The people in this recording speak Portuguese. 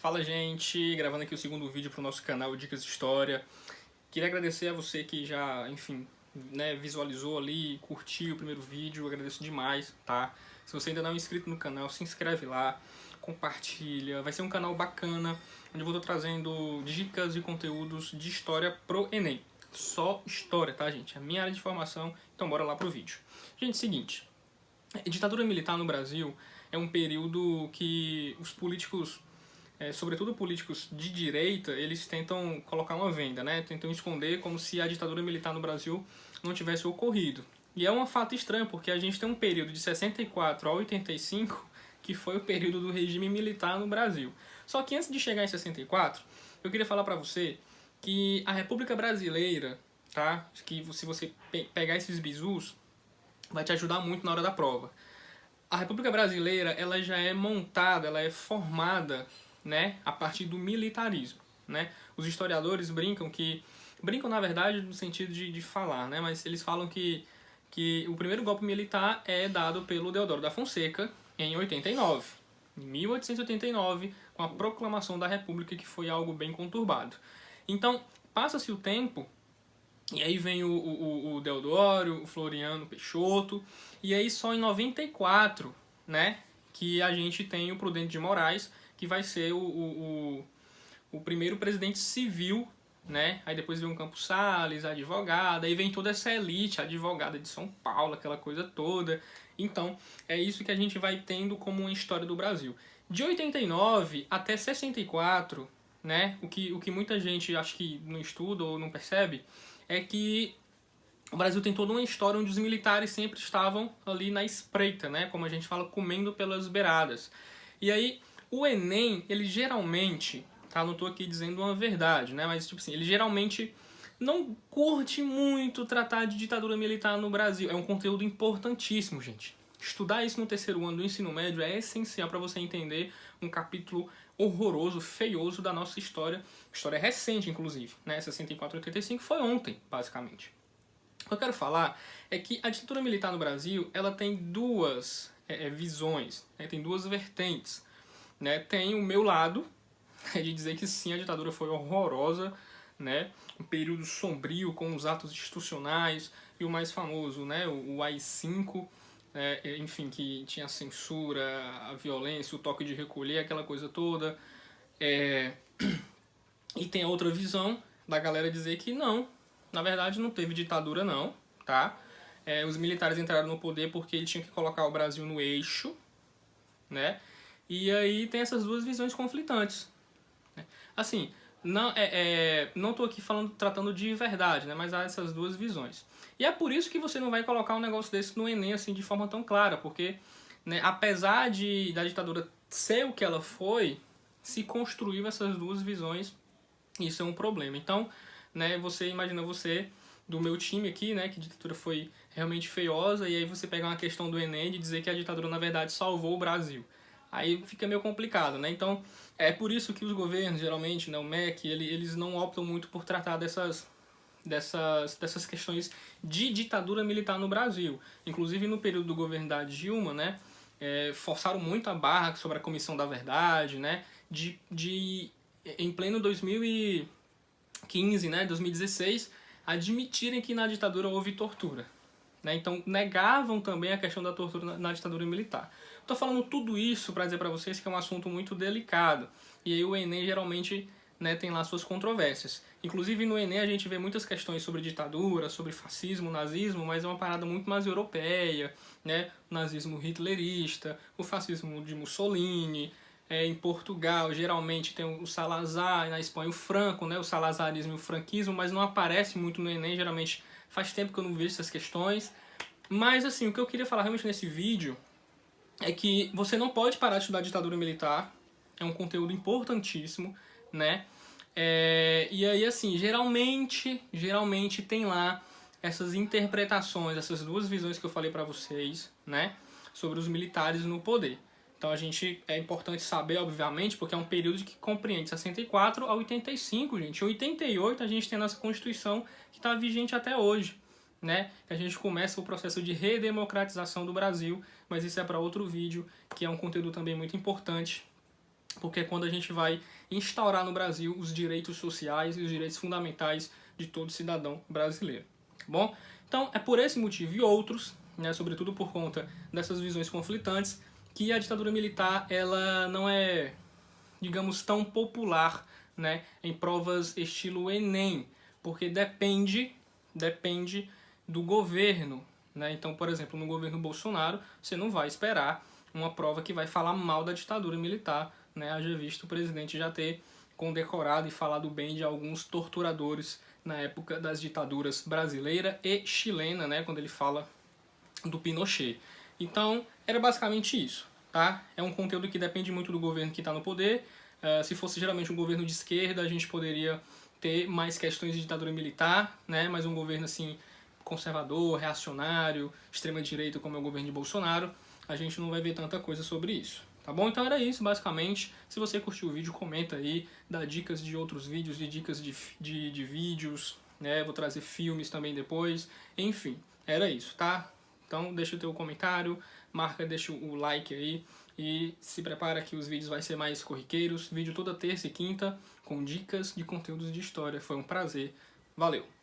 Fala, gente, gravando aqui o segundo vídeo para o nosso canal Dicas de História. Queria agradecer a você que já, enfim, né, visualizou ali, curtiu o primeiro vídeo, eu agradeço demais, tá? Se você ainda não é inscrito no canal, se inscreve lá, compartilha, vai ser um canal bacana, onde eu vou estar trazendo dicas e conteúdos de história pro Enem. Só história, tá, gente? É a minha área de formação, então bora lá pro vídeo. Gente, seguinte, a ditadura militar no Brasil é um período que os políticos, sobretudo políticos de direita, eles tentam colocar uma venda, né? Tentam esconder como se a ditadura militar no Brasil não tivesse ocorrido. E é um fato estranho, porque a gente tem um período de 64 a 85, que foi o período do regime militar no Brasil. Só que antes de chegar em 64, eu queria falar pra você que a República Brasileira, tá? Que se você pegar esses bizus, vai te ajudar muito na hora da prova. A República Brasileira, ela já é montada, ela é formada, né, a partir do militarismo, né? Os historiadores brincam na verdade no sentido de falar, né, mas eles falam que o primeiro golpe militar é dado pelo Deodoro da Fonseca em 89, em 1889, com a proclamação da República, que foi algo bem conturbado. Então, passa-se o tempo, e aí vem o Deodoro, o Floriano Peixoto, e aí só em 94, né, que a gente tem o Prudente de Moraes, que vai ser o primeiro presidente civil, né? Aí depois vem o Campos Salles, a advogada, aí vem toda essa elite, a advogada de São Paulo, aquela coisa toda. Então, é isso que a gente vai tendo como uma história do Brasil. De 89 até 64, né? O que muita gente acho que não estuda ou não percebe é que o Brasil tem toda uma história onde os militares sempre estavam ali na espreita, né? Como a gente fala, comendo pelas beiradas. E aí, o Enem, ele geralmente, tá? Não estou aqui dizendo uma verdade, né? Mas, tipo assim, ele geralmente não curte muito tratar de ditadura militar no Brasil. É um conteúdo importantíssimo, gente. Estudar isso no terceiro ano do ensino médio é essencial para você entender um capítulo horroroso, feioso da nossa história. História recente, inclusive, né? 64 e 85 foi ontem, basicamente. O que eu quero falar é que a ditadura militar no Brasil, ela tem duas visões, né? Tem duas vertentes, né? Tem o meu lado, de dizer que sim, a ditadura foi horrorosa, né? Um período sombrio com os atos institucionais e o mais famoso, né? O AI-5, enfim, que tinha a censura, a violência, o toque de recolher, aquela coisa toda. E tem a outra visão da galera dizer que não, na verdade não teve ditadura não, tá? Os militares entraram no poder porque eles tinham que colocar o Brasil no eixo, né? E aí tem essas duas visões conflitantes. Né? Assim, não tô aqui tratando de verdade, né? Mas há essas duas visões. E é por isso que você não vai colocar um negócio desse no Enem assim de forma tão clara, porque, né, apesar da ditadura ser o que ela foi, se construiu essas duas visões. Isso é um problema. Então, né, você imagina você do meu time aqui, né, que a ditadura foi realmente feiosa, e aí você pegar uma questão do Enem de dizer que a ditadura na verdade salvou o Brasil. Aí fica meio complicado, né? Então, é por isso que os governos, geralmente, né, o MEC, eles não optam muito por tratar dessas questões de ditadura militar no Brasil. Inclusive no período do governo da Dilma, né, forçaram muito a barra sobre a Comissão da Verdade, né, em pleno 2015, né, 2016, admitirem que na ditadura houve tortura. Né? Então negavam também a questão da tortura na ditadura militar. Estou falando tudo isso para dizer para vocês que é um assunto muito delicado. E aí o Enem geralmente, né, tem lá suas controvérsias. Inclusive no Enem a gente vê muitas questões sobre ditadura, sobre fascismo, nazismo, mas é uma parada muito mais europeia, né? O nazismo hitlerista, o fascismo de Mussolini. Em Portugal geralmente tem o Salazar, na Espanha o Franco, né? O salazarismo e o franquismo, mas não aparece muito no Enem, geralmente faz tempo que eu não vejo essas questões. Mas assim, o que eu queria falar realmente nesse vídeo é que você não pode parar de estudar ditadura militar, é um conteúdo importantíssimo, né? E aí, assim, geralmente tem lá essas interpretações, essas duas visões que eu falei pra vocês, né? Sobre os militares no poder. Então é importante saber, obviamente, porque é um período que compreende 64 a 85, gente. Em 88 a gente tem a nossa Constituição que está vigente até hoje, né? A gente começa o processo de redemocratização do Brasil, mas isso é para outro vídeo, que é um conteúdo também muito importante. porque é quando a gente vai instaurar no Brasil os direitos sociais e os direitos fundamentais de todo cidadão brasileiro. Tá bom? Então, é por esse motivo e outros, né, sobretudo por conta dessas visões conflitantes, que a ditadura militar ela não é, digamos, tão popular, né, em provas estilo Enem, porque depende do governo, né? Então, por exemplo, no governo Bolsonaro, você não vai esperar uma prova que vai falar mal da ditadura militar, né? Haja visto o presidente já ter condecorado e falado bem de alguns torturadores na época das ditaduras brasileira e chilena, né? Quando ele fala do Pinochet. Então, era basicamente isso, tá? É um conteúdo que depende muito do governo que está no poder. Se fosse geralmente um governo de esquerda, a gente poderia ter mais questões de ditadura militar, né? Mas um governo assim conservador, reacionário, extrema-direita, como é o governo de Bolsonaro, a gente não vai ver tanta coisa sobre isso. Tá bom? Então era isso, basicamente. Se você curtiu o vídeo, comenta aí, dá dicas de outros vídeos, de dicas de vídeos, né? Vou trazer filmes também depois. Enfim, era isso, tá? Então deixa o teu comentário, deixa o like aí e se prepara que os vídeos vão ser mais corriqueiros. Vídeo toda terça e quinta com dicas de conteúdos de história. Foi um prazer. Valeu!